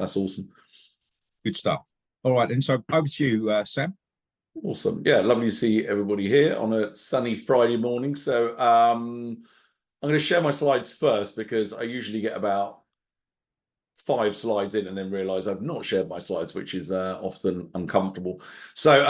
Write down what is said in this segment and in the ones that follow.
that's awesome. Good stuff. All right, then. So over to you, Sam. Awesome. Yeah, lovely to see everybody here on a sunny Friday morning. So I'm going to share my slides first because I usually get about 5 slides in and then realize I've not shared my slides, which is often uncomfortable. So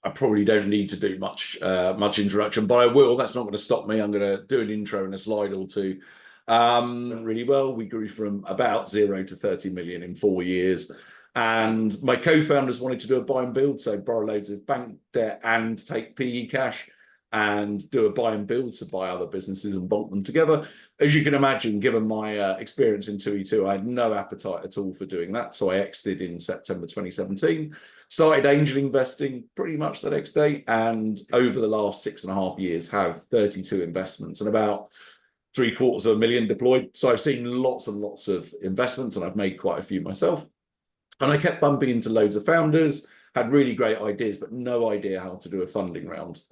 I probably don't need to do much introduction, but I will. That's not going to stop me. I'm going to do an intro and a slide or two. Really well. We grew from about 0 to 30 million in 4 years. And my co-founders wanted to do a buy and build, so borrow loads of bank debt and take PE cash and do a buy and build, so buy other businesses and bolt them together. As you can imagine, given my experience in 2E2, I had no appetite at all for doing that. So I exited in September 2017, started angel investing pretty much the next day, and over the last 6.5 years have 32 investments and about $750,000 deployed. So I've seen lots and lots of investments, and I've made quite a few myself. And I kept bumping into loads of founders, had really great ideas, but no idea how to do a funding round.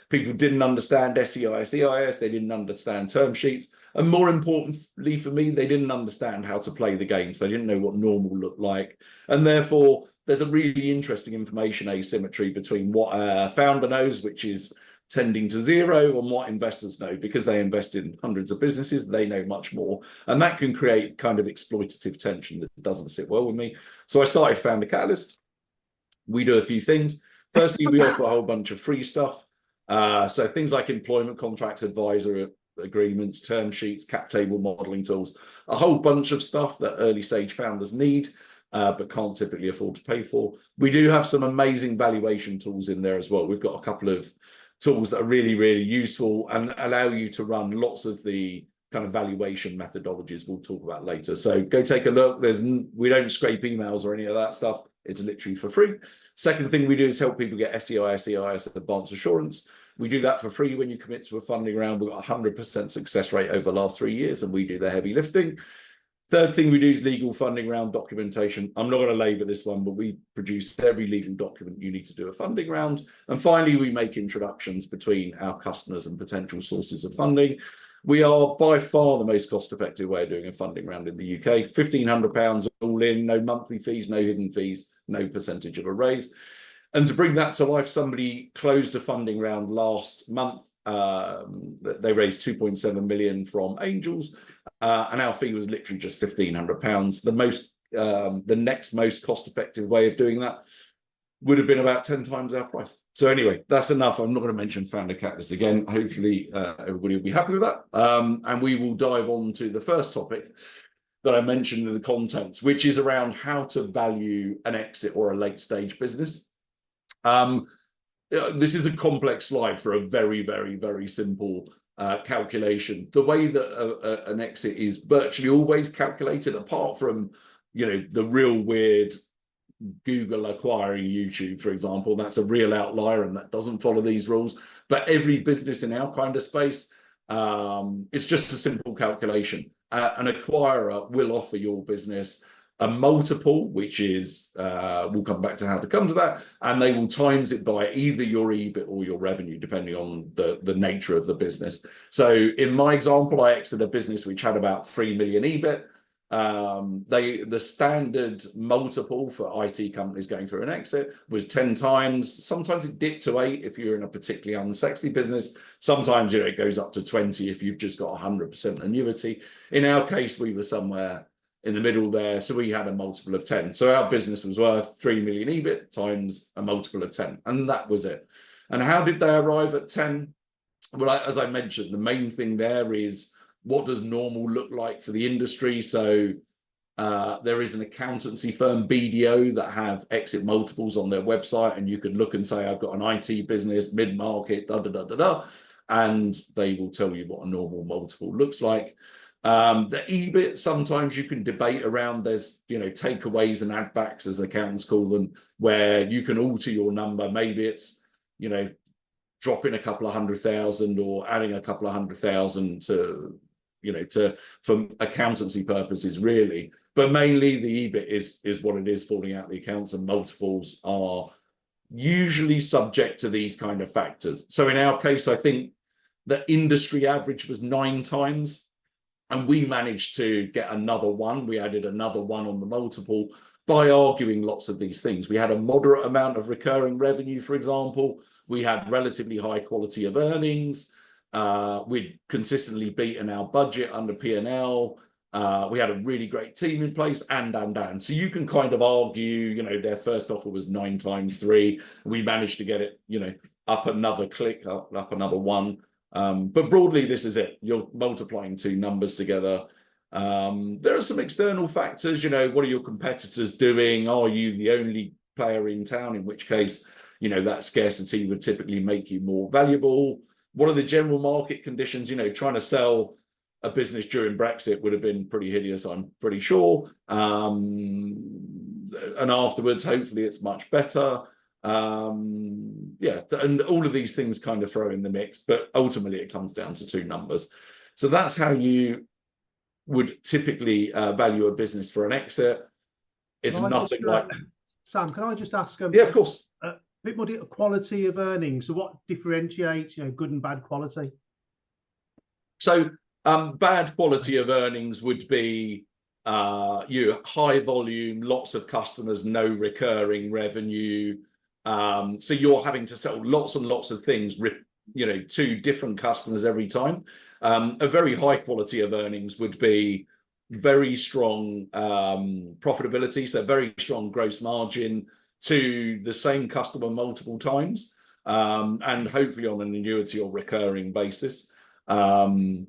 People didn't understand SEIS, EIS, they didn't understand term sheets. And more importantly for me, they didn't understand how to play the game. So they didn't know what normal looked like. And therefore, there's a really interesting information asymmetry between what a founder knows, which is tending to zero, and what investors know. Because they invest in hundreds of businesses, they know much more, and that can create kind of exploitative tension that doesn't sit well with me. So I started Founder Catalyst. We do a few things. Firstly, we offer a whole bunch of free stuff, so things like employment contracts, advisor agreements, term sheets, cap table modeling tools, a whole bunch of stuff that early stage founders need but can't typically afford to pay for. We do have some amazing valuation tools in there as well. We've got a couple of tools that are really, really useful and allow you to run lots of the kind of valuation methodologies we'll talk about later. So go take a look. We don't scrape emails or any of that stuff. It's literally for free. Second thing we do is help people get SEIS, EIS, advanced assurance. We do that for free when you commit to a funding round. We've got a 100% success rate over the last 3 years, and we do the heavy lifting. Third thing we do is legal funding round documentation. I'm not going to labor this one, but we produce every legal document you need to do a funding round. And finally, we make introductions between our customers and potential sources of funding. We are by far the most cost-effective way of doing a funding round in the UK. £1,500 all in, no monthly fees, no hidden fees, no percentage of a raise. And to bring that to life, somebody closed a funding round last month. They raised 2.7 million from angels. And our fee was literally just £1,500. The next most cost-effective way of doing that would have been about 10 times our price. So anyway, that's enough. I'm not going to mention Founder Catalyst again. Hopefully, everybody will be happy with that. And we will dive on to the first topic that I mentioned in the contents, which is around how to value an exit or a late-stage business. This is a complex slide for a very, very, very simple calculation. The way that an exit is virtually always calculated, apart from the real weird Google acquiring YouTube, for example, that's a real outlier and that doesn't follow these rules. But every business in our kind of space, it's just a simple calculation. An acquirer will offer your business a multiple, which is, we'll come back to how to come to that, and they will times it by either your EBIT or your revenue, depending on the nature of the business. So in my example, I exited a business which had about 3 million EBIT. The standard multiple for IT companies going through an exit was 10 times. Sometimes it dipped to 8 if you're in a particularly unsexy business. Sometimes it goes up to 20 if you've just got 100% annuity. In our case, we were somewhere in the middle there, so we had a multiple of 10. So our business was worth 3 million EBIT times a multiple of 10, and that was it. And how did they arrive at 10? Well, as I mentioned, the main thing there is, what does normal look like for the industry? So there is an accountancy firm, BDO, that have exit multiples on their website, and you could look and say, I've got an IT business, mid-market, and they will tell you what a normal multiple looks like. The EBIT, sometimes you can debate around. There's takeaways and add backs, as accountants call them, where you can alter your number. Maybe it's dropping a couple of 100,000 or adding a couple of 100,000 for accountancy purposes, really. But mainly the EBIT is what it is, falling out the accounts, and multiples are usually subject to these kind of factors. So in our case, I think the industry average was 9 times. And we managed to get another one. We added another one on the multiple by arguing lots of these things. We had a moderate amount of recurring revenue, for example. We had relatively high quality of earnings. We'd consistently beaten our budget under P&L. We had a really great team in place, and. So you can kind of argue, you know, their first offer was 9 times 3. We managed to get it, you know, up another click, up another one. But broadly, this is it. You're multiplying two numbers together. There are some external factors, you know, what are your competitors doing? Are you the only player in town? In which case, you know, that scarcity would typically make you more valuable. What are the general market conditions? You know, trying to sell a business during Brexit would have been pretty hideous, I'm pretty sure. And afterwards, hopefully it's much better. Yeah, and all of these things kind of throw in the mix, but ultimately it comes down to two numbers. So that's how you would typically value a business for an exit. It's nothing like... Sam, can I just ask? Yeah, of course. A bit more quality of earnings. So what differentiates, you know, good and bad quality? So bad quality of earnings would be high volume, lots of customers, no recurring revenue. So you're having to sell lots and lots of things, you know, to different customers every time. A very high quality of earnings would be very strong profitability, so very strong gross margin to the same customer multiple times, and hopefully on an annuity or recurring basis. And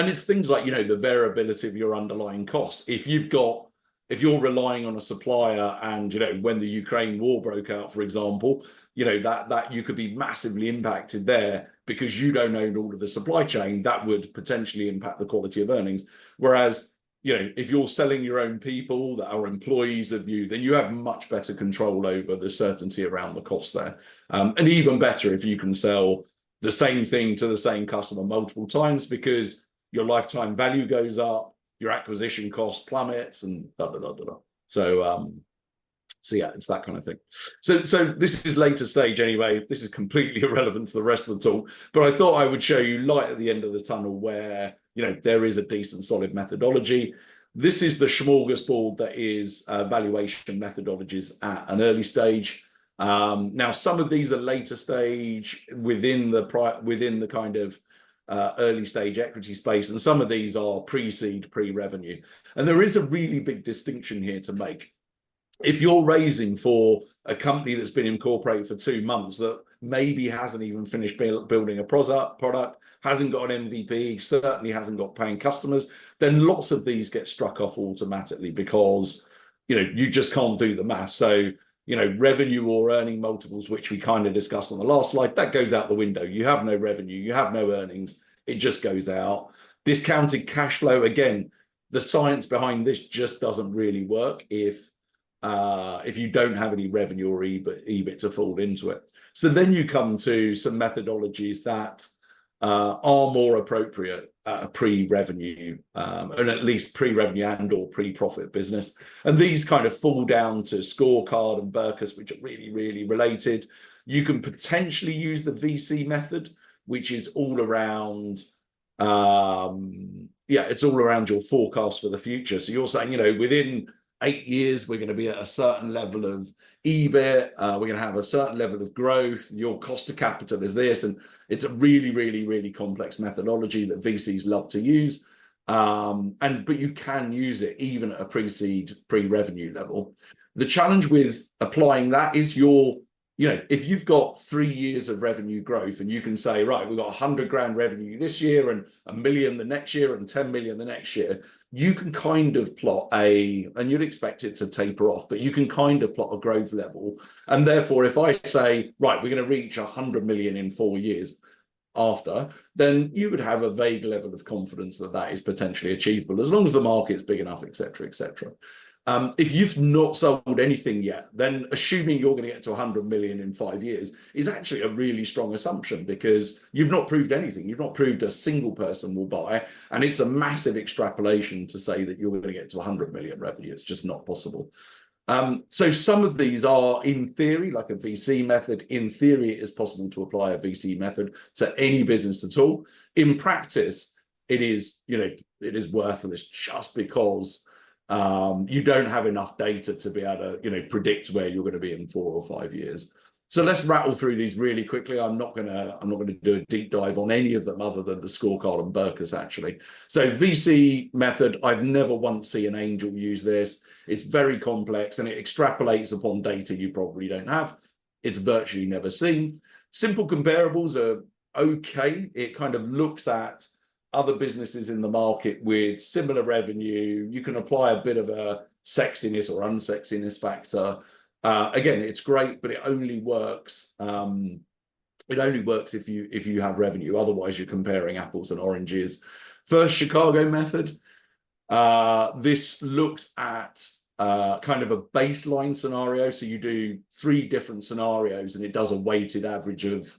it's things like, you know, the variability of your underlying costs. If you're relying on a supplier and, you know, when the Ukraine war broke out, for example, you know, that you could be massively impacted there because you don't own all of the supply chain, that would potentially impact the quality of earnings. Whereas, you know, if you're selling your own people that are employees of you, then you have much better control over the certainty around the cost there. And even better if you can sell the same thing to the same customer multiple times, because your lifetime value goes up, your acquisition cost plummets, and da da da da da. So yeah, it's that kind of thing. So this is later stage anyway. This is completely irrelevant to the rest of the talk, but I thought I would show you light at the end of the tunnel where, you know, there is a decent solid methodology. This is the smorgasbord that is valuation methodologies at an early stage. Now, some of these are later stage within the kind of early stage equity space, and some of these are pre-seed, pre-revenue. And there is a really big distinction here to make. If you're raising for a company that's been incorporated for 2 months, that maybe hasn't even finished building a product, hasn't got an MVP, certainly hasn't got paying customers, then lots of these get struck off automatically because, you know, you just can't do the math. So, you know, revenue or earning multiples, which we kind of discussed on the last slide, that goes out the window. You have no revenue, you have no earnings, it just goes out. Discounted cash flow, again, the science behind this just doesn't really work if you don't have any revenue or EBIT to fall into it. So then you come to some methodologies that are more appropriate pre-revenue, and at least pre-revenue and or pre-profit business. And these kind of fall down to Scorecard and Berkus, which are really, really related. You can potentially use the VC method, which is all around, it's all around your forecast for the future. So you're saying, you know, within 8 years, we're going to be at a certain level of EBIT, we're going to have a certain level of growth, your cost of capital is this, and it's a really, really, really complex methodology that VCs love to use. But you can use it even at a pre-seed, pre-revenue level. The challenge with applying that is if you've got 3 years of revenue growth and you can say, right, we've got 100 grand revenue this year and 1 million the next year and 10 million the next year, you can kind of plot and you'd expect it to taper off, but you can kind of plot a growth level. And therefore, if I say, right, we're going to reach 100 million in 4 years after, then you would have a vague level of confidence that that is potentially achievable, as long as the market's big enough, etc., etc. If you've not sold anything yet, then assuming you're going to get to 100 million in 5 years is actually a really strong assumption, because you've not proved anything. You've not proved a single person will buy, and it's a massive extrapolation to say that you're going to get to 100 million revenue. It's just not possible. So some of these are, in theory, like a VC method. In theory, it is possible to apply a VC method to any business at all. In practice, it is, it is worthless just because you don't have enough data to be able to, predict where you're going to be in 4 or 5 years. So let's rattle through these really quickly. I'm not gonna do a deep dive on any of them other than the scorecard and Berkus, actually. So VC method, I've never once seen an angel use this. It's very complex and it extrapolates upon data you probably don't have. It's virtually never seen. Simple comparables are okay. It kind of looks at other businesses in the market with similar revenue. You can apply a bit of a sexiness or unsexiness factor. Again, it's great, but it only works. It only works if you have revenue. Otherwise, you're comparing apples and oranges. First Chicago method. This looks at kind of a baseline scenario. So you do 3 different scenarios, and it does a weighted average of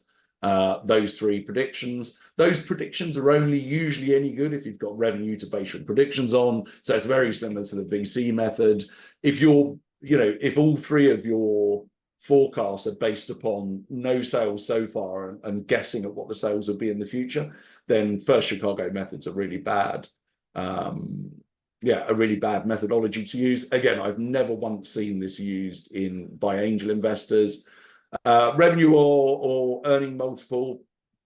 those 3 predictions. Those predictions are only usually any good if you've got revenue to base your predictions on. So it's very similar to the VC method. If you're if all 3 of your forecasts are based upon no sales so far and guessing at what the sales will be in the future, then First Chicago method's a really bad, a really bad methodology to use. Again, I've never once seen this used by angel investors. Revenue or earning multiple,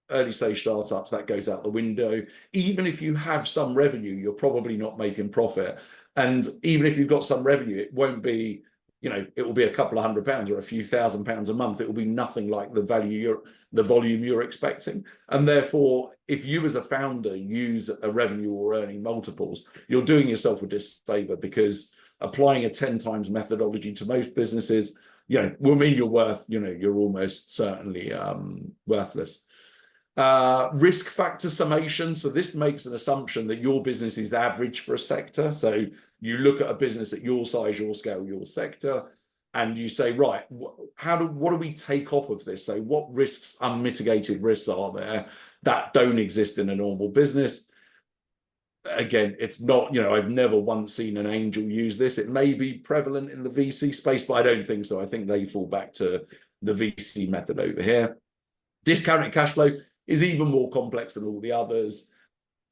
early stage startups, that goes out the window. Even if you have some revenue, you're probably not making profit. And even if you've got some revenue, it won't be, it will be a couple of £100 or a few £1,000 a month. It will be nothing like the volume you're expecting. And therefore, if you as a founder use a revenue or earning multiples, you're doing yourself a disfavor, because applying a 10 times methodology to most businesses, will mean you're worth, you're almost certainly worthless. Risk factor summation. So this makes an assumption that your business is average for a sector. So you look at a business at your size, your scale, your sector, and you say, right, what do we take off of this? So what risks, unmitigated risks, are there that don't exist in a normal business? Again, it's not, I've never once seen an angel use this. It may be prevalent in the VC space, but I don't think so. I think they fall back to the VC method over here. Discounted cash flow is even more complex than all the others.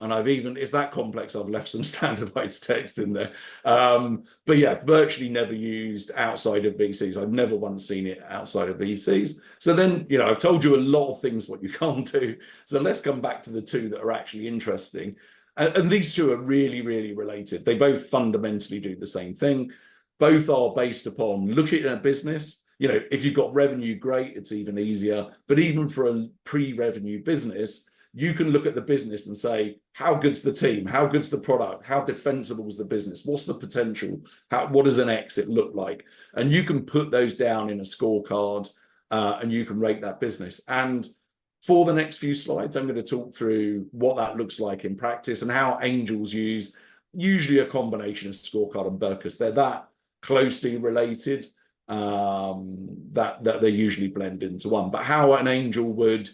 And it's that complex, I've left some standardized text in there. But yeah, virtually never used outside of VCs. I've never once seen it outside of VCs. So then, I've told you a lot of things what you can't do. So let's come back to the 2 that are actually interesting. And these 2 are really, really related. They both fundamentally do the same thing. Both are based upon looking at a business. If you've got revenue, great, it's even easier. But even for a pre-revenue business, you can look at the business and say, how good's the team? How good's the product? How defensible is the business? What's the potential? What does an exit look like? And you can put those down in a scorecard, and you can rate that business. And for the next few slides, I'm going to talk through what that looks like in practice and how angels use usually a combination of scorecard and Berkus. They're that closely related that they usually blend into one. But how an angel would,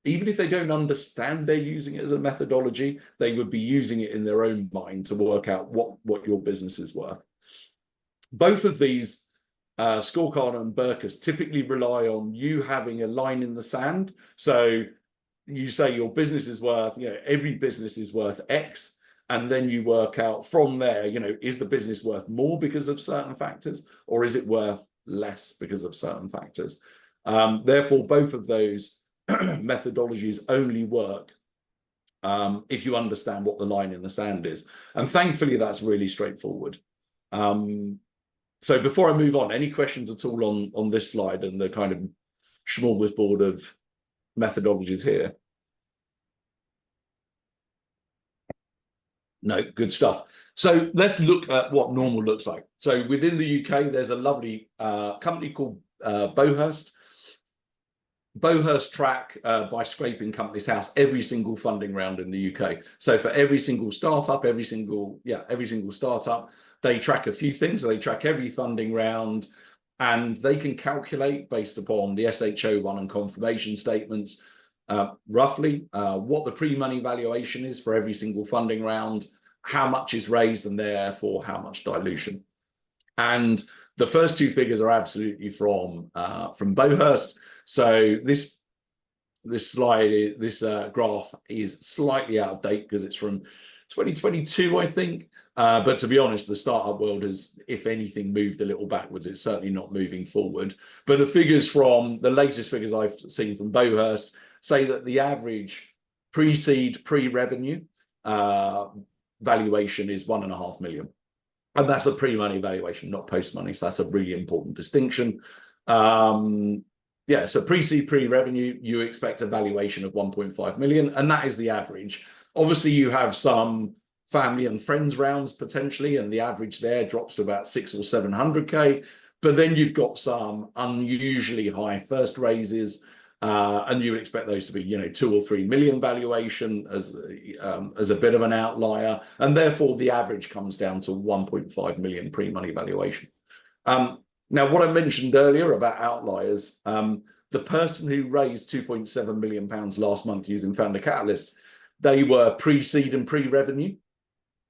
even if they don't understand they're using it as a methodology, they would be using it in their own mind to work out what your business is worth. Both of these, scorecard and Berkus, typically rely on you having a line in the sand. So you say your business is worth, every business is worth X. And then you work out from there, is the business worth more because of certain factors, or is it worth less because of certain factors? Therefore, both of those methodologies only work if you understand what the line in the sand is. And thankfully, that's really straightforward. So before I move on, any questions at all on this slide and the kind of smorgasbord of methodologies here? No, good stuff. So let's look at what normal looks like. So within the UK, there's a lovely company called Bowhurst. Bowhurst track by scraping Companies House every single funding round in the UK. So for every single startup, every single startup, they track a few things. They track every funding round, and they can calculate based upon the SHO1 and confirmation statements roughly what the pre-money valuation is for every single funding round, how much is raised, and therefore how much dilution. And the first 2 figures are absolutely from Bowhurst. So this this slide, this graph is slightly out of date because it's from 2022, I think. But to be honest, the startup world has, if anything, moved a little backwards. It's certainly not moving forward. But the figures from the latest figures I've seen from Bowhurst say that the average pre-seed, pre-revenue valuation is 1.5 million. And that's a pre-money valuation, not post-money. So that's a really important distinction. Yeah, so pre-seed, pre-revenue, you expect a valuation of 1.5 million, and that is the average. Obviously, you have some family and friends rounds potentially, and the average there drops to about 600 or 700k. But then you've got some unusually high first raises, and you would expect those to be, 2 or 3 million valuation as a bit of an outlier, and therefore the average comes down to 1.5 million pre-money valuation. Now, what I mentioned earlier about outliers, the person who raised £2.7 million last month using Founder Catalyst, they were pre-seed and pre-revenue,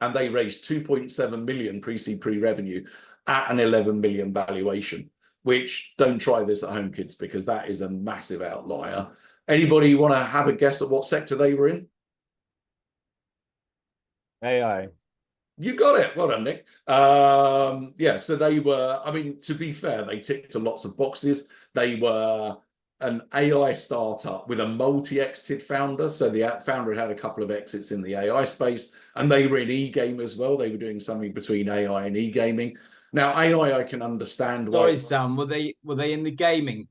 and they raised 2.7 million pre-seed, pre-revenue at an 11 million valuation, which don't try this at home, kids, because that is a massive outlier. Anybody want to have a guess at what sector they were in? AI. You got it. Well done, Nick. Yeah, so they were, I mean, to be fair, they ticked lots of boxes. They were an AI startup with a multi-exited founder. So the founder had a couple of exits in the AI space, and they were in e-game as well. They were doing something between AI and e-gaming. Now, AI, I can understand. Sorry, Sam, were they in the gaming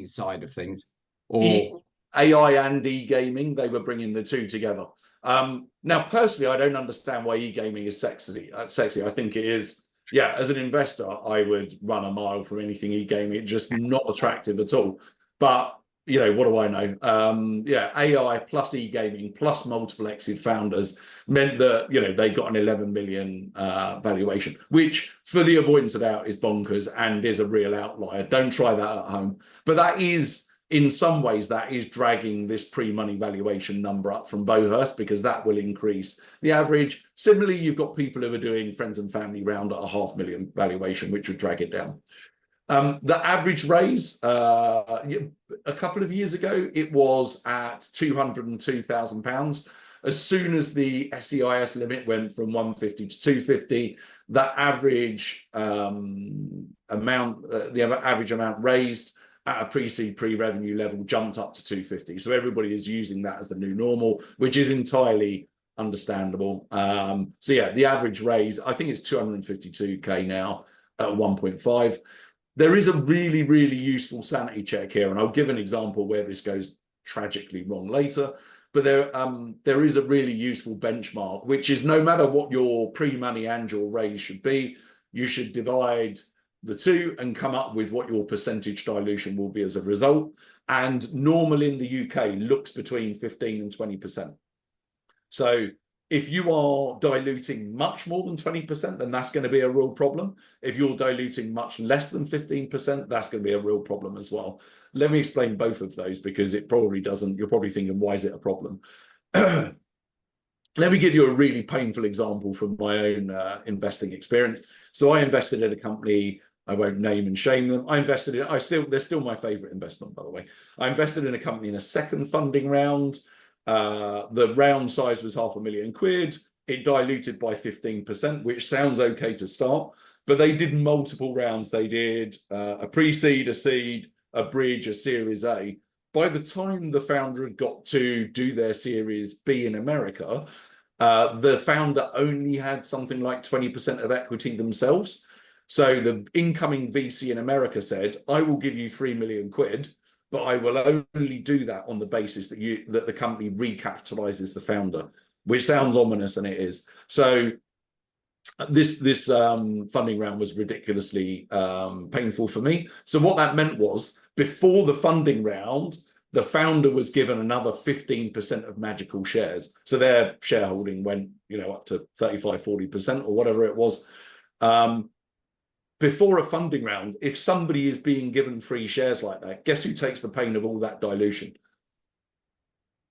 side of things? Or AI and e-gaming, they were bringing the two together. Now, personally, I don't understand why e-gaming is sexy. I think it is, yeah, as an investor, I would run a mile from anything e-gaming. It's just not attractive at all. But, what do I know? Yeah, AI plus e-gaming plus multiple exit founders meant that, they got an 11 million valuation, which for the avoidance of doubt is bonkers and is a real outlier. Don't try that at home. But that is, in some ways, that is dragging this pre-money valuation number up from Bowhurst, because that will increase the average. Similarly, you've got people who are doing friends and family round at a £500,000 valuation, which would drag it down. The average raise a couple of years ago, it was at £202,000. As soon as the SEIS limit went from 150 to 250, that average amount, the average amount raised at a pre-seed, pre-revenue level jumped up to 250. So everybody is using that as the new normal, which is entirely understandable. So yeah, the average raise, I think it's 252k now at 1.5. There is a really, really useful sanity check here, and I'll give an example where this goes tragically wrong later. But there is a really useful benchmark, which is no matter what your pre-money and your raise should be, you should divide the two and come up with what your percentage dilution will be as a result. And normal in the UK looks between 15 and 20%. So if you are diluting much more than 20%, then that's going to be a real problem. If you're diluting much less than 15%, that's going to be a real problem as well. Let me explain both of those, because it probably doesn't, you're probably thinking, why is it a problem? Let me give you a really painful example from my own investing experience. So I invested in a company, I won't name and shame them. They're still my favorite investment, by the way. I invested in a company in a second funding round. The round size was £500,000. It diluted by 15%, which sounds okay to start, but they did multiple rounds. They did a pre-seed, a seed, a bridge, a series A. By the time the founder had got to do their series B in America, the founder only had something like 20% of equity themselves. So the incoming VC in America said, I will give you £3 million, but I will only do that on the basis that the company recapitalizes the founder, which sounds ominous, and it is. So this funding round was ridiculously painful for me. So what that meant was, before the funding round, the founder was given another 15% of Magical shares. So their shareholding went, up to 35, 40% or whatever it was. Before a funding round, if somebody is being given free shares like that, guess who takes the pain of all that dilution?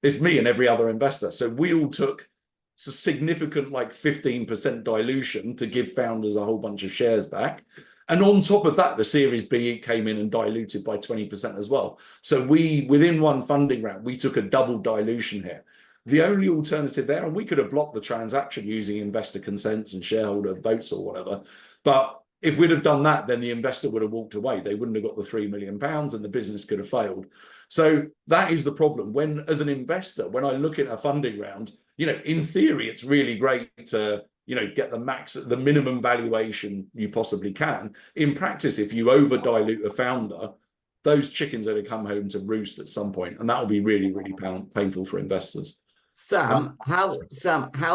It's me and every other investor. So we all took a significant, like 15% dilution to give founders a whole bunch of shares back. And on top of that, the Series B came in and diluted by 20% as well. So within one funding round, we took a double dilution here. The only alternative there, and we could have blocked the transaction using investor consents and shareholder votes or whatever, but if we'd have done that, then the investor would have walked away. They wouldn't have got the £3 million and the business could have failed. So that is the problem. When, as an investor, when I look at a funding round, in theory, it's really great to, get the minimum valuation you possibly can. In practice, if you over dilute a founder, those chickens are going to come home to roost at some point, and that will be really, really painful for investors. Sam, how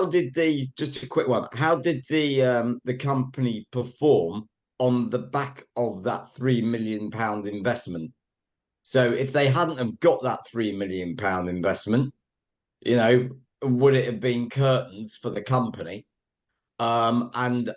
did just a quick one, how did the company perform on the back of that £3 million investment? So if they hadn't have got that £3 million investment, would it have been curtains for the company? And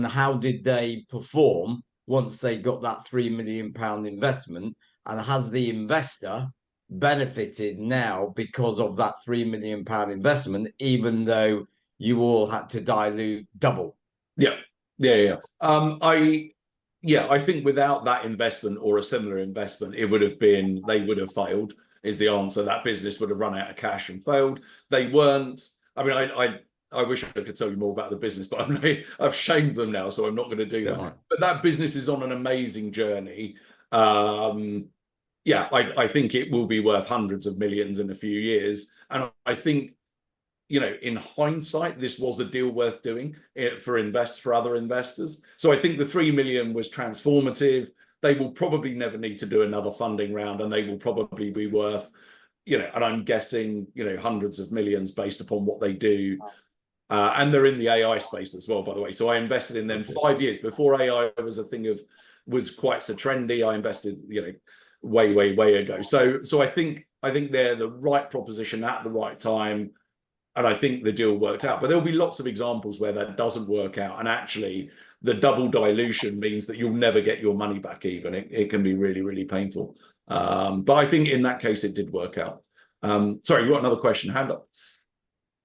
how did they perform once they got that £3 million investment? And has the investor benefited now because of that £3 million investment, even though you all had to dilute double? Yeah. I think without that investment or a similar investment, they would have failed, is the answer. That business would have run out of cash and failed. They weren't. I mean, I wish I could tell you more about the business, but I've shamed them now, so I'm not going to do that. Right. But that business is on an amazing journey. I think it will be worth hundreds of millions in a few years. And I think, in hindsight, this was a deal worth doing for other investors. So I think the 3 million was transformative. They will probably never need to do another funding round, and they will probably be worth, and I'm guessing, hundreds of millions based upon what they do. And they're in the AI space as well, by the way. So I invested in them 5 years before AI was quite so trendy. I invested, way ago. So I think they're the right proposition at the right time. And I think the deal worked out. But there'll be lots of examples where that doesn't work out. And actually, the double dilution means that you'll never get your money back even. It can be really, really painful. But I think in that case, it did work out. Sorry, you got another question? Hand up.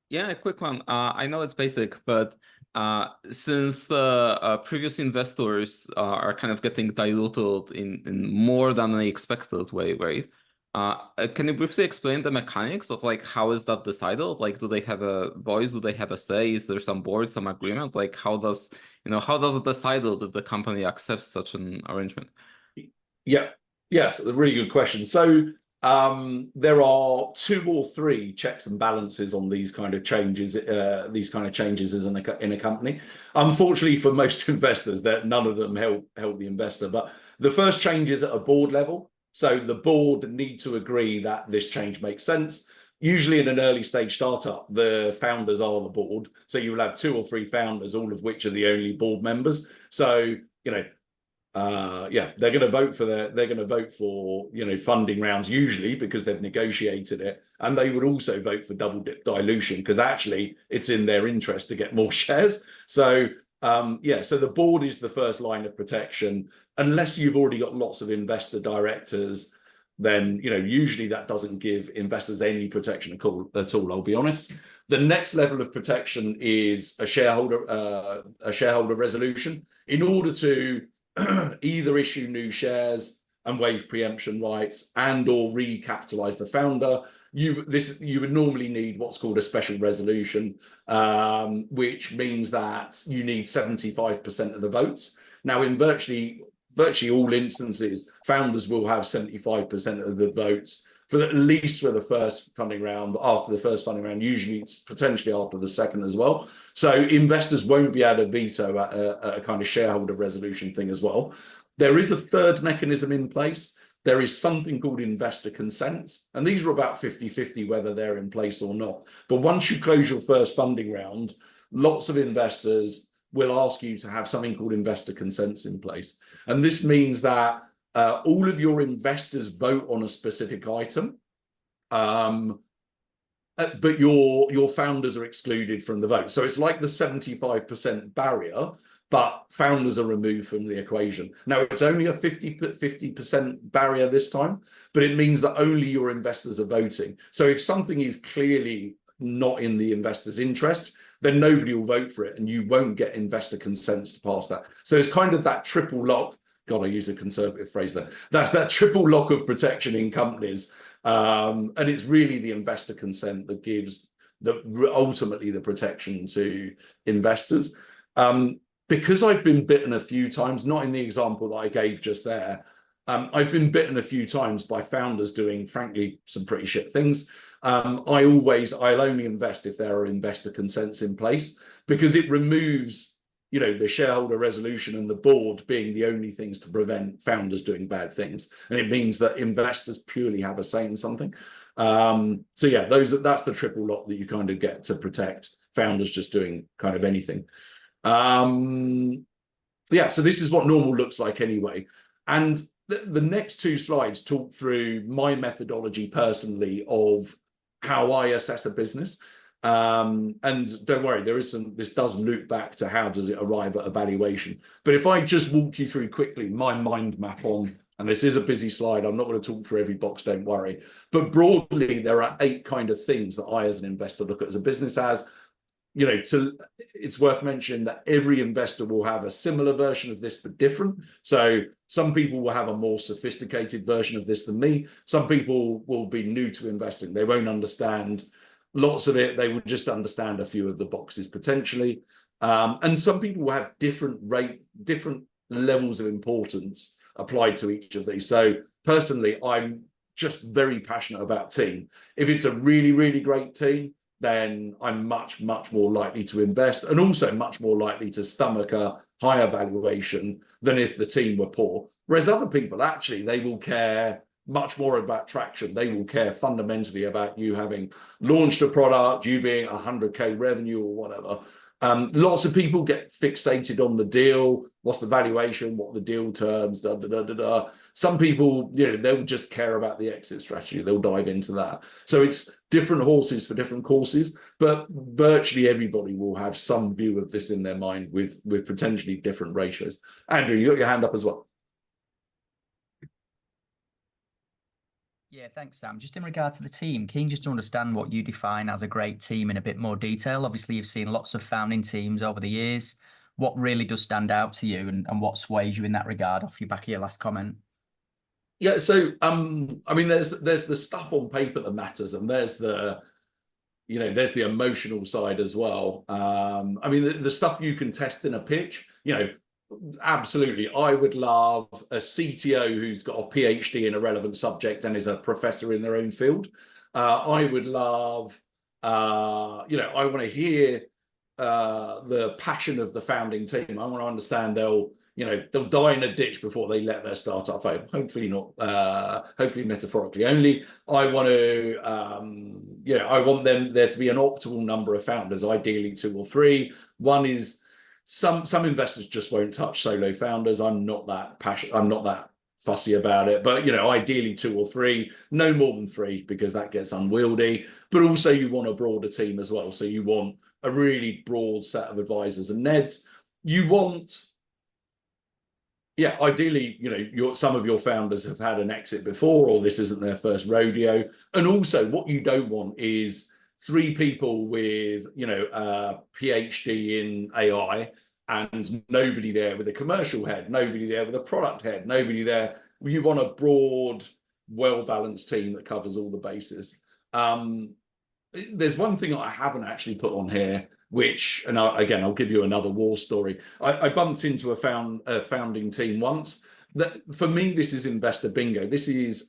Yeah, a quick one. I know it's basic, but since the previous investors are kind of getting diluted in more than an expected way, right? Can you briefly explain the mechanics of how is that decided? Do they have a voice? Do they have a say? Is there some board, some agreement? How does it decide if the company accepts such an arrangement? Yes, a really good question. So there are 2 or 3 checks and balances on these kind of changes. In a company. Unfortunately, for most investors, that none of them help the investor. But the first change is at a board level. So the board need to agree that this change makes sense. Usually in an early stage startup, the founders are the board. So you will have 2 or 3 founders, all of which are the only board members. So, they're going to vote for funding rounds usually because they've negotiated it. And they would also vote for double dip dilution because actually it's in their interest to get more shares. So so the board is the first line of protection. Unless you've already got lots of investor directors, then usually that doesn't give investors any protection at all. I'll be honest. The next level of protection is a shareholder resolution. In order to either issue new shares and waive preemption rights and/or recapitalize the founder, you would normally need what's called a special resolution, which means that you need 75% of the votes. Now, in virtually all instances, founders will have 75% of the votes at least for the first funding round. After the first funding round, usually it's potentially after the second as well. So investors won't be able to veto a kind of shareholder resolution thing as well. There is a third mechanism in place. There is something called investor consents, and these are about 50-50 whether they're in place or not. But once you close your first funding round, lots of investors will ask you to have something called investor consents in place. And this means that all of your investors vote on a specific item, but your founders are excluded from the vote. So it's like the 75% barrier, but founders are removed from the equation. Now, it's only a 50% barrier this time, but it means that only your investors are voting. So if something is clearly, not in the investor's interest, then nobody will vote for it, and you won't get investor consents to pass that. So it's kind of that triple lock. God, I use a conservative phrase there. That's that triple lock of protection in companies. And it's really the investor consent that gives ultimately the protection to investors. Because I've been bitten a few times, not in the example that I gave just there, I've been bitten a few times by founders doing, frankly, some pretty shit things. I'll only invest if there are investor consents in place, because it removes, the shareholder resolution and the board being the only things to prevent founders doing bad things. And it means that investors purely have a say in something. So yeah, that's the triple lock that you kind of get to protect founders just doing kind of anything. Yeah, so this is what normal looks like anyway. And the next two slides talk through my methodology personally of how I assess a business. And don't worry, this does loop back to how does it arrive at a valuation. But if I just walk you through quickly my mind map on, and this is a busy slide, I'm not going to talk through every box, don't worry. But broadly, there are 8 kind of things that I, as an investor, look at as a business as. It's worth mentioning that every investor will have a similar version of this, but different. So some people will have a more sophisticated version of this than me. Some people will be new to investing. They won't understand lots of it. They will just understand a few of the boxes potentially. And some people will have different levels of importance applied to each of these. So personally, I'm just very passionate about team. If it's a really, really great team, then I'm much, much more likely to invest, and also much more likely to stomach a higher valuation than if the team were poor. Whereas other people, actually, they will care much more about traction. They will care fundamentally about you having launched a product, you being 100K revenue or whatever. Lots of people get fixated on the deal. What's the valuation? What are the deal terms? Da, da, da, da, da. Some people, they'll just care about the exit strategy. They'll dive into that. So it's different horses for different courses, but virtually everybody will have some view of this in their mind with potentially different ratios. Andrew, you got your hand up as well. Yeah, thanks, Sam. Just in regard to the team, keen just to understand what you define as a great team in a bit more detail. Obviously, you've seen lots of founding teams over the years. What really does stand out to you, and what sways you in that regard off your back of your last comment? Yeah, so I mean, there's the stuff on paper that matters, and there's the emotional side as well. I mean, the stuff you can test in a pitch, absolutely. I would love a CTO who's got a PhD in a relevant subject and is a professor in their own field. I would love, I want to hear the passion of the founding team. I want to understand they'll die in a ditch before they let their startup fail. Hopefully not, hopefully metaphorically only. I want to, I want there to be an optimal number of founders, ideally 2 or 3. One is, some investors just won't touch solo founders. I'm not that passionate. I'm not that fussy about it. But ideally 2 or 3, no more than 3, because that gets unwieldy. But also you want a broader team as well. So you want a really broad set of advisors and NEDs. You want, ideally, some of your founders have had an exit before, or this isn't their first rodeo. And also what you don't want is 3 people with, a PhD in AI and nobody there with a commercial head, nobody there with a product head, nobody there. You want a broad, well-balanced team that covers all the bases. There's one thing I haven't actually put on here, which, and again, I'll give you another war story. I bumped into a founding team once. That, for me, this is investor bingo. This is,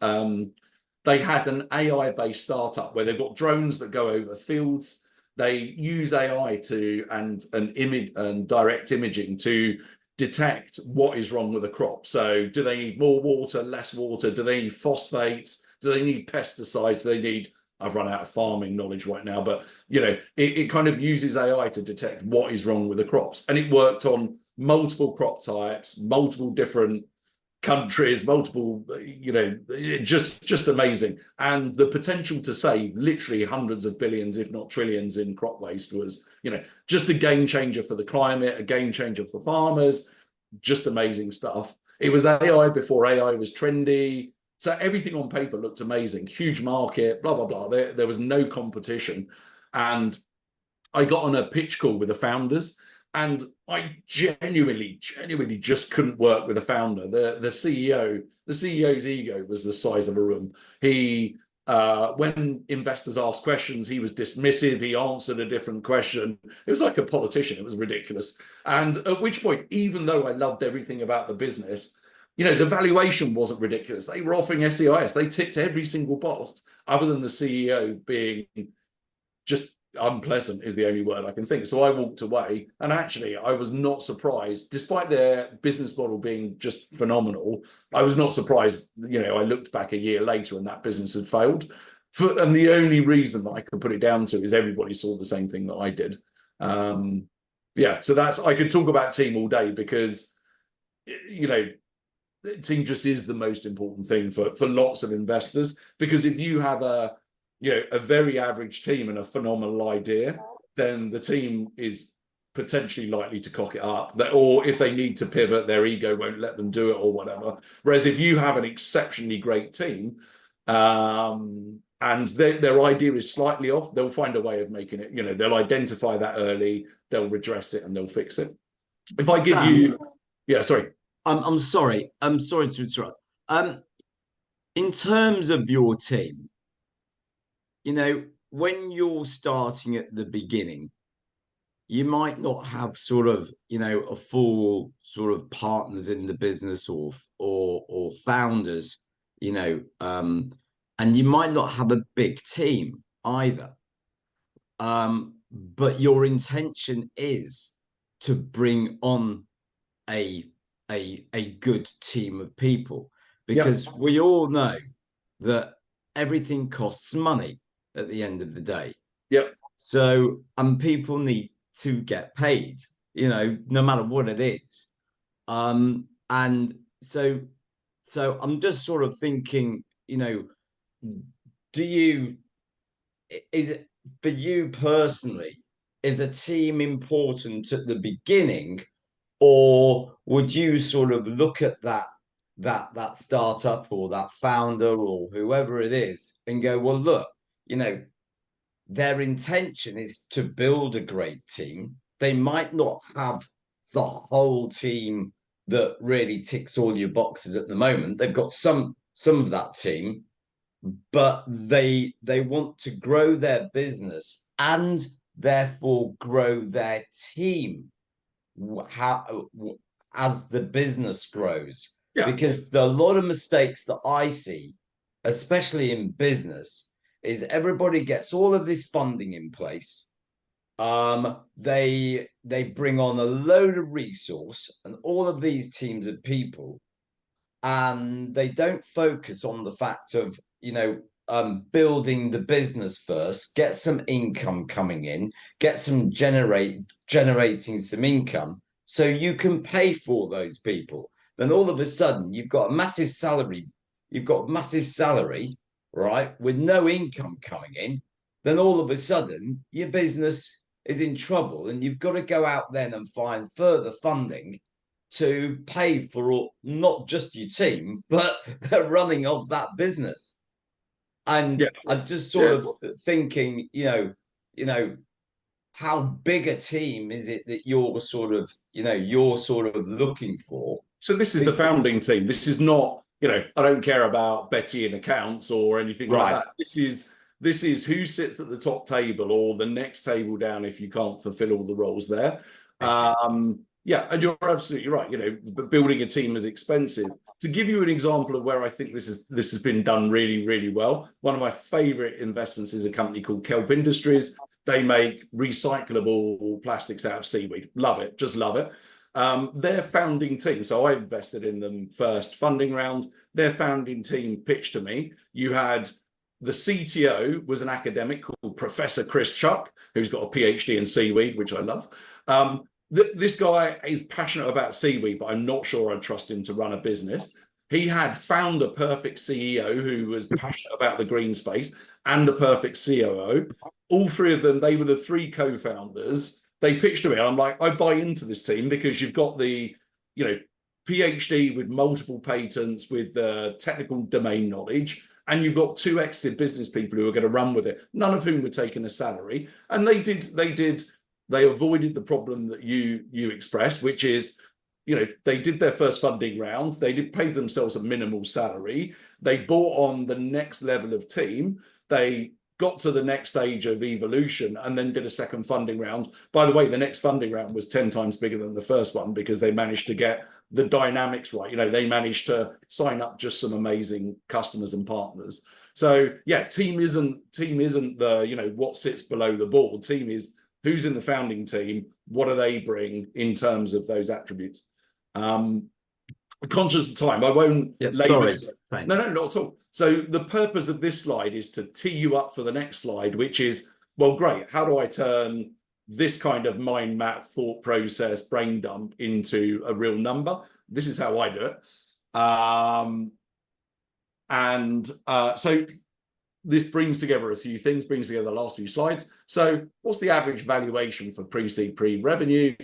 they had an AI-based startup where they've got drones that go over fields. They use AI and direct imaging to detect what is wrong with a crop. So do they need more water, less water? Do they need phosphates? Do they need pesticides? Do they need, I've run out of farming knowledge right now, but it kind of uses AI to detect what is wrong with the crops. And it worked on multiple crop types, multiple different countries, multiple, just amazing. And the potential to save literally hundreds of billions, if not trillions, in crop waste was, just a game changer for the climate, a game changer for farmers, just amazing stuff. It was AI before AI was trendy. So everything on paper looked amazing, huge market, blah, blah, blah. There was no competition. And I got on a pitch call with the founders, and I genuinely just couldn't work with the founder. The CEO's ego was the size of a room. He, when investors asked questions, he was dismissive. He answered a different question. It was like a politician. It was ridiculous. And at which point, even though I loved everything about the business, you know, the valuation wasn't ridiculous. They were offering SEIS. They ticked every single box, other than the CEO being just unpleasant is the only word I can think. So I walked away, and actually I was not surprised, despite their business model being just phenomenal. I was not surprised. You know, I looked back a year later and that business had failed. And the only reason that I could put it down to is everybody saw the same thing that I did. Yeah, so that's, I could talk about team all day, because, you know, team just is the most important thing for lots of investors. Because if you have a very average team and a phenomenal idea, then the team is potentially likely to cock it up. Or if they need to pivot, their ego won't let them do it or whatever. Whereas if you have an exceptionally great team, and their idea is slightly off, they'll find a way of making it, you know, they'll identify that early, they'll redress it, and they'll fix it. If I give you, yeah, sorry. I'm sorry to interrupt. In terms of your team, you know, when you're starting at the beginning, you might not have sort of, you know, a full sort of partners in the business or founders, you know, and you might not have a big team either. But your intention is to bring on a good team of people, because we all know that everything costs money at the end of the day. Yep. So, and people need to get paid, you know, no matter what it is. And so I'm just sort of thinking, you know, is it for you personally, is a team important at the beginning, or would you sort of look at that startup or that founder or whoever it is and go, well, look, you know, their intention is to build a great team. They might not have the whole team that really ticks all your boxes at the moment. They've got some of that team, but they want to grow their business and therefore grow their team as the business grows. Because a lot of mistakes that I see, especially in business, is everybody gets all of this funding in place. They bring on a load of resource and all of these teams of people, and they don't focus on the fact of, you know, building the business first, get some income coming in, get some generating some income, so you can pay for those people. Then all of a sudden you've got a massive salary, right, with no income coming in. Then all of a sudden your business is in trouble, and you've got to go out then and find further funding to pay for not just your team, but the running of that business. And I'm just sort of thinking, you know, how big a team is it that you're sort of looking for? So this is the founding team. This is not, you know, I don't care about Betty in accounts or anything like that. This is who sits at the top table or the next table down if you can't fulfill all the roles there. Yeah, and you're absolutely right. You know, but building a team is expensive. To give you an example of where I think this has been done really, really well, one of my favorite investments is a company called Kelp Industries. They make recyclable plastics out of seaweed. Love it, just love it. Their founding team, so I invested in them first funding round. Their founding team pitched to me. You had the CTO was an academic called Professor Chris Chuck, who's got a PhD in seaweed, which I love. This guy is passionate about seaweed, but I'm not sure I'd trust him to run a business. He had found a perfect CEO who was passionate about the green space and a perfect COO. All three of them, they were the three co-founders. They pitched to me, and I'm like, I buy into this team because you've got the, you know, PhD with multiple patents, with technical domain knowledge, and you've got 2 exited business people who are going to run with it, none of whom were taking a salary, and they avoided the problem that you expressed, which is, you know, they did their first funding round, they did pay themselves a minimal salary, they brought on the next level of team, they got to the next stage of evolution, and then did a second funding round. By the way, the next funding round was 10 times bigger than the first one, because they managed to get the dynamics right. You know, they managed to sign up just some amazing customers and partners. So yeah, team isn't the, you know, what sits below the board. Team is who's in the founding team, what do they bring in terms of those attributes. Conscious of time, I won't. Yeah, sorry. Thanks. No, not at all. So the purpose of this slide is to tee you up for the next slide, which is, well, great. How do I turn this kind of mind map, thought process, brain dump into a real number? This is how I do it. So this brings together a few things, brings together the last few slides. So what's the average valuation for pre-seed, pre-revenue?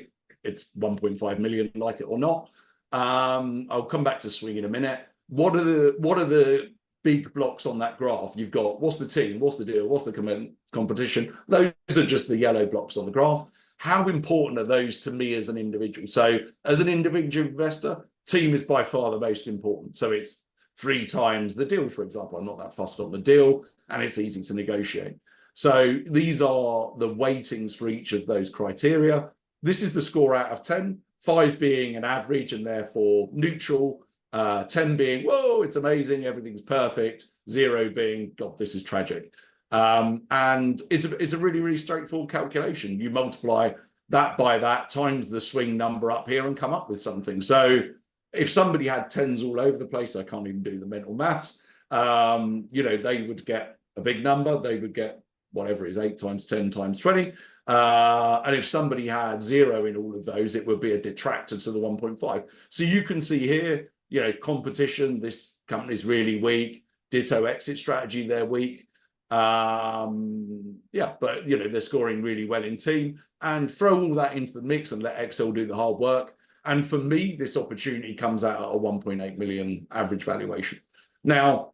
It's 1.5 million, like it or not. I'll come back to Swing in a minute. What are the big blocks on that graph? You've got, what's the team, what's the deal, what's the competition? Those are just the yellow blocks on the graph. How important are those to me as an individual? So as an individual investor, team is by far the most important. So it's 3 times the deal, for example. I'm not that fussed on the deal, and it's easy to negotiate. So these are the weightings for each of those criteria. This is the score out of 10, 5 being an average and therefore neutral, 10 being, whoa, it's amazing, everything's perfect, 0 being, God, this is tragic. And it's a really, really straightforward calculation. You multiply that by that times the swing number up here and come up with something. So if somebody had 10s all over the place, I can't even do the mental maths, you know, they would get a big number. They would get whatever it is, 8 times 10 times 20. And if somebody had 0 in all of those, it would be a detractor to the 1.5. So you can see here, you know, competition, this company's really weak. Ditto exit strategy, they're weak. Yeah, but, you know, they're scoring really well in team. And throw all that into the mix and let Excel do the hard work. And for me, this opportunity comes out at a 1.8 million average valuation. Now,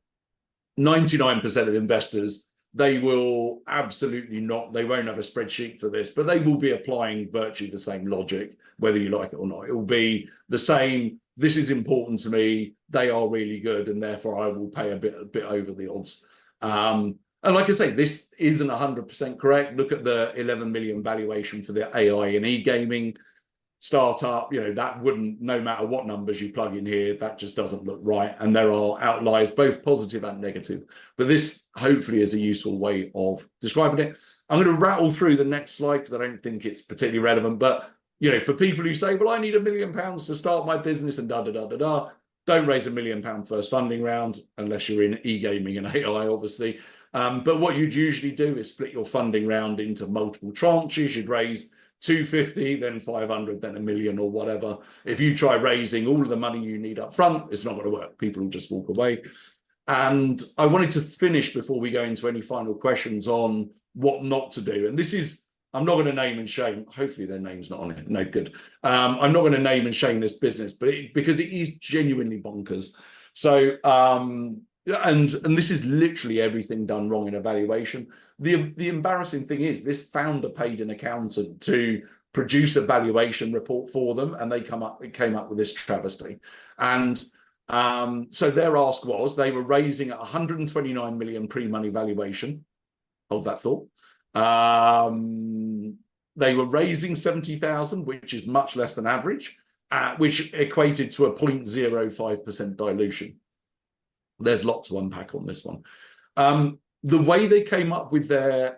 99% of investors, they will absolutely not, they won't have a spreadsheet for this, but they will be applying virtually the same logic, whether you like it or not. It will be the same, this is important to me, they are really good, and therefore I will pay a bit over the odds. And like I say, this isn't 100% correct. Look at the 11 million valuation for the AI and e-gaming startup. You know, that wouldn't, no matter what numbers you plug in here, that just doesn't look right. And there are outliers, both positive and negative. But this hopefully is a useful way of describing it. I'm going to rattle through the next slide because I don't think it's particularly relevant. But, you know, for people who say, well, I need £1 million to start my business and don't raise £1 million first funding round unless you're in e-gaming and AI, obviously. But what you'd usually do is split your funding round into multiple tranches. You'd raise 250, then 500, then $1 million or whatever. If you try raising all of the money you need up front, it's not going to work. People will just walk away. And I wanted to finish before we go into any final questions on what not to do. And this is, I'm not going to name and shame. Hopefully their name's not on it. No good. I'm not going to name and shame this business, but because it is genuinely bonkers. So, and this is literally everything done wrong in evaluation. The embarrassing thing is this founder paid an accountant to produce a valuation report for them, and it came up with this travesty. And so their ask was, they were raising at 129 million pre-money valuation. Hold that thought. They were raising 70,000, which is much less than average, which equated to a 0.05% dilution. There's lots to unpack on this one. The way they came up with their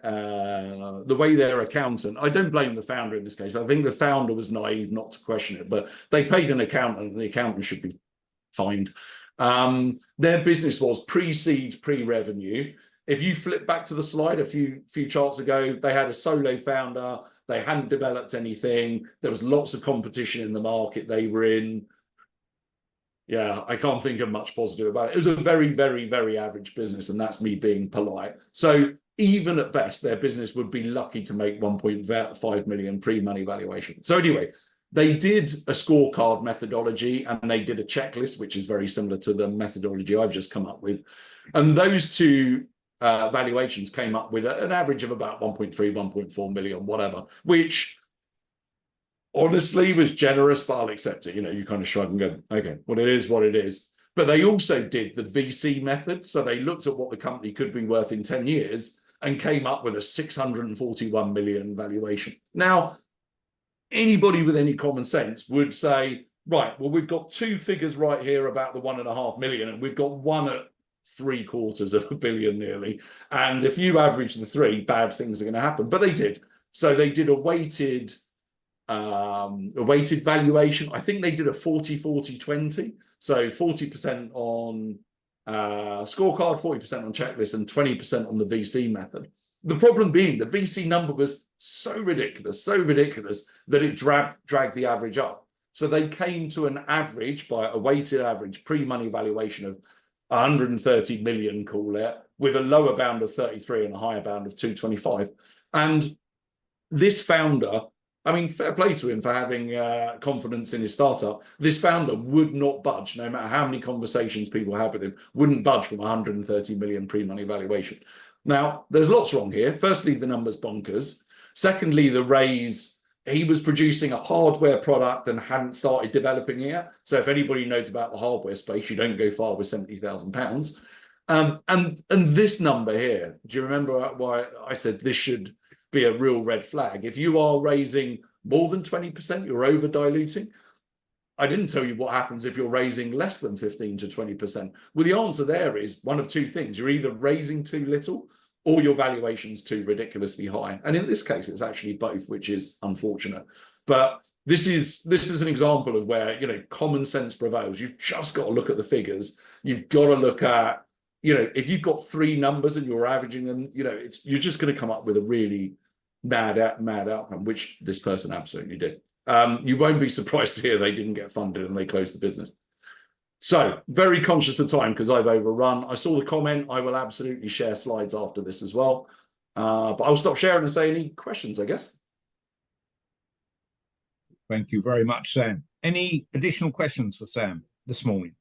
accountant, I don't blame the founder in this case. I think the founder was naive not to question it, but they paid an accountant, and the accountant should be fined. Their business was pre-seed, pre-revenue. If you flip back to the slide a few charts ago, they had a solo founder. They hadn't developed anything. There was lots of competition in the market they were in. Yeah, I can't think of much positive about it. It was a very, very, very average business, and that's me being polite. So even at best, their business would be lucky to make 1.5 million pre-money valuation. So anyway, they did a scorecard methodology and they did a checklist, which is very similar to the methodology I've just come up with. And those two valuations came up with an average of about 1.3, 1.4 million, whatever, which honestly was generous, but I'll accept it. You know, you kind of shrug and go, okay, well, it is what it is. But they also did the VC method. So they looked at what the company could be worth in 10 years and came up with a 641 million valuation. Now, anybody with any common sense would say, right, well, we've got two figures right here about the 1.5 million, and we've got one at 750 million nearly. And if you average the three, bad things are going to happen. But they did. So they did a weighted valuation. I think they did a 40-40-20. So 40% on scorecard, 40% on checklist, and 20% on the VC method. The problem being the VC number was so ridiculous that it dragged the average up. So they came to an average, by a weighted average pre-money valuation of 130 million, call it, with a lower bound of 33 and a higher bound of 225. And this founder, I mean, fair play to him for having confidence in his startup. This founder would not budge, no matter how many conversations people had with him, wouldn't budge from 130 million pre-money valuation. Now, there's lots wrong here. Firstly, the number's bonkers. Secondly, the raise, he was producing a hardware product and hadn't started developing it yet. So if anybody knows about the hardware space, you don't go far with £70,000. And this number here, do you remember why I said this should be a real red flag? If you are raising more than 20%, you're over diluting. I didn't tell you what happens if you're raising less than 15 to 20%. Well, the answer there is one of two things. You're either raising too little or your valuation's too ridiculously high. And in this case, it's actually both, which is unfortunate. But this is an example of where, you know, common sense prevails. You've just got to look at the figures. You've got to look at, you know, if you've got three numbers and you're averaging them, you know, you're just going to come up with a really mad outcome, which this person absolutely did. You won't be surprised to hear they didn't get funded and they closed the business. So very conscious of time because I've overrun. I saw the comment. I will absolutely share slides after this as well. But I'll stop sharing and say any questions, I guess. Thank you very much, Sam. Any additional questions for Sam this morning?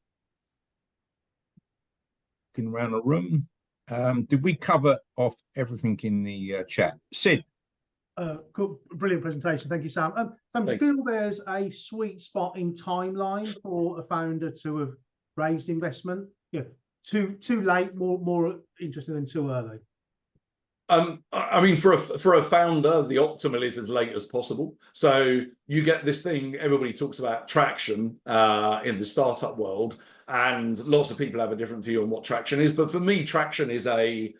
Looking around the room. Did we cover off everything in the chat? Sid. Cool. Brilliant presentation. Thank you, Sam. Do you feel there's a sweet spot in timeline for a founder to have raised investment? Yeah, too late, more interesting than too early. I mean, for a founder, the optimal is as late as possible. So you get this thing, everybody talks about traction in the startup world, and lots of people have a different view on what traction is. But for me, traction is a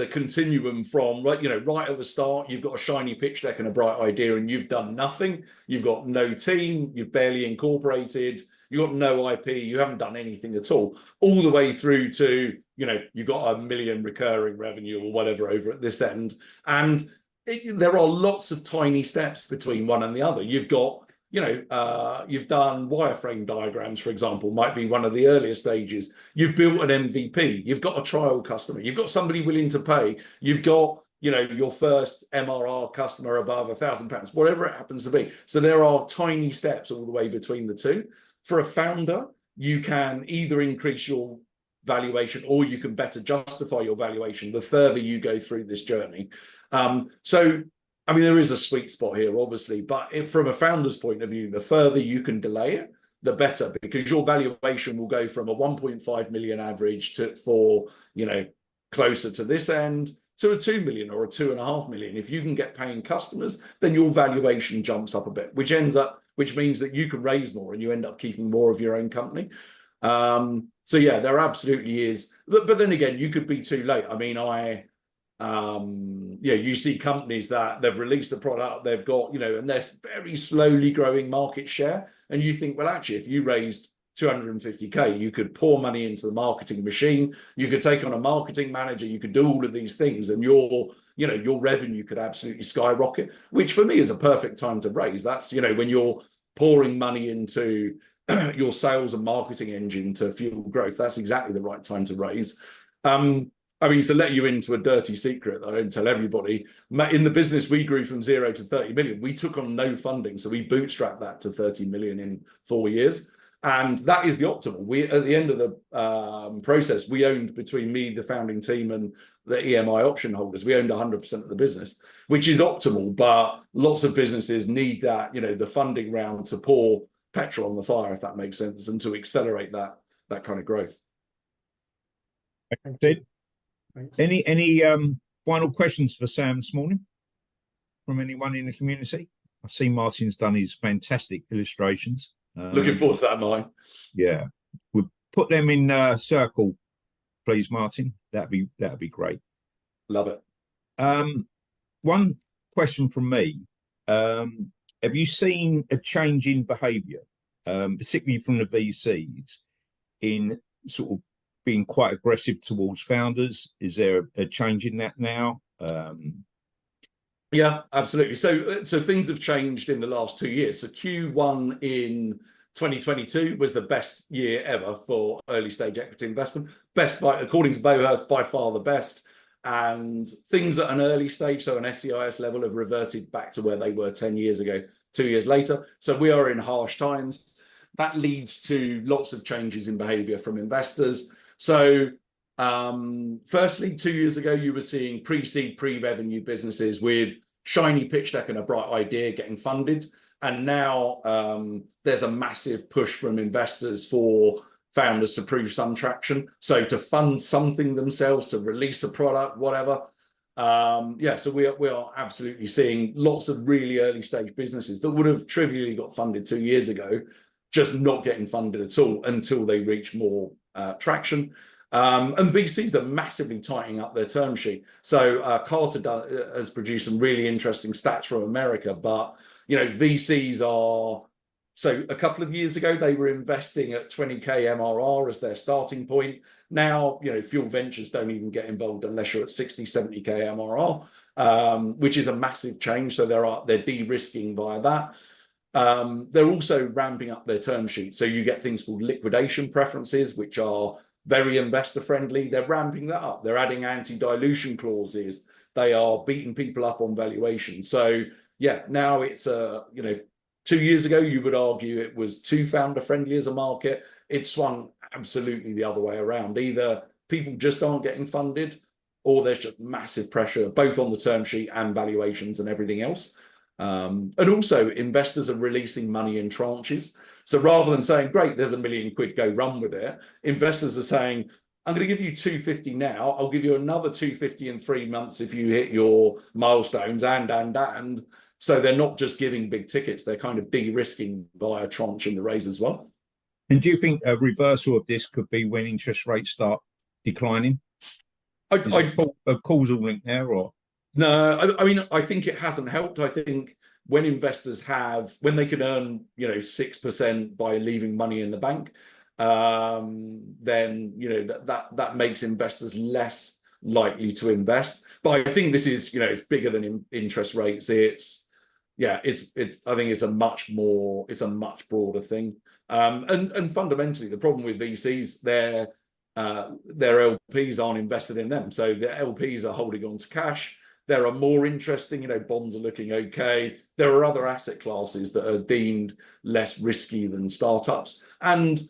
continuum from right at the start, you've got a shiny pitch deck and a bright idea, and you've done nothing. You've got no team, you've barely incorporated, you've got no IP, you haven't done anything at all the way through to, you know, you've got 1 million recurring revenue or whatever over at this end. And there are lots of tiny steps between one and the other. You've got, you know, you've done wireframe diagrams, for example, might be one of the earlier stages. You've built an MVP. You've got a trial customer. You've got somebody willing to pay. You've got, you know, your first MRR customer above £1,000, whatever it happens to be. So there are tiny steps all the way between the two. For a founder, you can either increase your valuation or you can better justify your valuation the further you go through this journey. So I mean, there is a sweet spot here, obviously, but from a founder's point of view, the further you can delay it, the better, because your valuation will go from a 1.5 million average for, you know, closer to this end to a 2 million or a 2.5 million. If you can get paying customers, then your valuation jumps up a bit, which means that you can raise more and you end up keeping more of your own company. So yeah, there absolutely is, but then again, you could be too late. I mean, yeah, you see companies that they've released the product, they've got, you know, and they're very slowly growing market share. And you think, well, actually, if you raised 250K, you could pour money into the marketing machine, you could take on a marketing manager, you could do all of these things, and your revenue could absolutely skyrocket, which for me is a perfect time to raise. That's, you know, when you're pouring money into your sales and marketing engine to fuel growth, that's exactly the right time to raise. I mean, to let you into a dirty secret that I don't tell everybody, in the business, we grew from 0 to 30 million. We took on no funding. So we bootstrapped that to 30 million in 4 years. And that is the optimal. We, at the end of the process, we owned, between me, the founding team, and the EMI option holders, we owned 100% of the business, which is optimal. But lots of businesses need that, you know, the funding round to pour petrol on the fire, if that makes sense, and to accelerate that kind of growth. Thanks. Any final questions for Sam this morning from anyone in the community? I've seen Martin's done his fantastic illustrations. Looking forward to that, mine. Yeah, we'll put them in a circle, please, Martin. That'd be great. Love it. One question from me. Have you seen a change in behaviour, particularly from the VCs, in sort of being quite aggressive towards founders? Is there a change in that now? Yeah, absolutely. So things have changed in the last 2 years. So Q1 in 2022 was the best year ever for early stage equity investment. Best by, according to Bowhurst, by far the best. And things at an early stage, so an SEIS level, have reverted back to where they were 10 years ago, 2 years later. So we are in harsh times. That leads to lots of changes in behavior from investors. So firstly, 2 years ago, you were seeing pre-seed, pre-revenue businesses with shiny pitch deck and a bright idea getting funded. And now there's a massive push from investors for founders to prove some traction. So to fund something themselves, to release a product, whatever. Yeah, so we are absolutely seeing lots of really early stage businesses that would have trivially got funded 2 years ago, just not getting funded at all until they reach more traction. And VCs are massively tightening up their term sheet. So Carter has produced some really interesting stats from America, but you know, VCs are, so a couple of years ago, they were investing at 20K MRR as their starting point. Now, you know, Fuel Ventures don't even get involved unless you're at 60, 70K MRR, which is a massive change. So they're de-risking via that. They're also ramping up their term sheet. So you get things called liquidation preferences, which are very investor friendly. They're ramping that up. They're adding anti-dilution clauses. They are beating people up on valuation. So yeah, now it's you know, 2 years ago, you would argue it was too founder friendly as a market. It swung absolutely the other way around. Either people just aren't getting funded, or there's just massive pressure, both on the term sheet and valuations and everything else. And also investors are releasing money in tranches. So rather than saying, great, there's £1 million, go run with it, investors are saying, I'm going to give you 250 now. I'll give you another 250 in 3 months if you hit your milestones and. So they're not just giving big tickets, they're kind of de-risking by a tranche in the raise as well. And do you think a reversal of this could be when interest rates start declining? Is a causal link there, or? No, I mean, I think it hasn't helped. I think when investors when they can earn, you know, 6% by leaving money in the bank, then, you know, that makes investors less likely to invest. But I think this is, you know, it's bigger than interest rates. I think it's a much broader thing. And fundamentally, the problem with VCs, their LPs aren't invested in them. So their LPs are holding on to cash. There are more interesting, you know, bonds are looking okay. There are other asset classes that are deemed less risky than startups. And,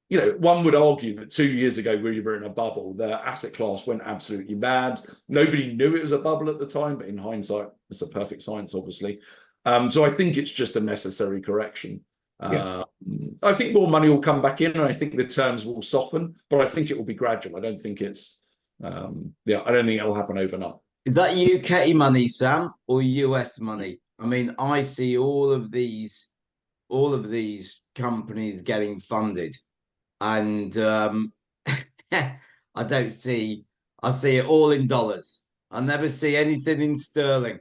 you know, one would argue that 2 years ago we were in a bubble. The asset class went absolutely mad. Nobody knew it was a bubble at the time, but in hindsight, it's a perfect science, obviously. So I think it's just a necessary correction. Yeah. I think more money will come back in, and I think the terms will soften, but I think it will be gradual. I don't think it's, I don't think it'll happen overnight. Is that UK money, Sam, or US money? I mean, I see all of these companies getting funded, and I see it all in dollars. I never see anything in sterling.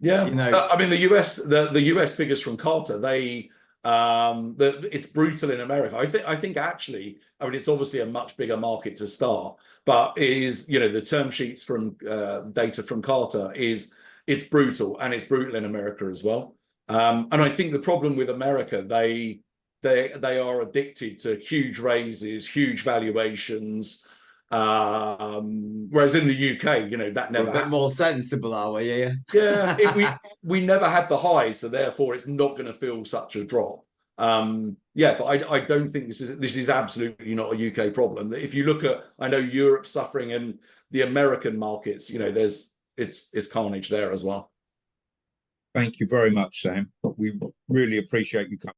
Yeah, you know, I mean the US figures from Carter, it's brutal in America. I think actually, I mean, it's obviously a much bigger market to start, but you know, the term sheets from data from Carter it's brutal, and it's brutal in America as well. And I think the problem with America, they are addicted to huge raises, huge valuations. Whereas in the UK, you know, that We're never a bit happened. more sensible, are we? Yeah. We never had the highs, so therefore it's not going to feel such a drop. Yeah, but I don't think this is absolutely not a UK problem. If you look at, I know Europe's suffering, and the American markets, you know, it's carnage there as well. Thank you very much, Sam. We really appreciate you coming.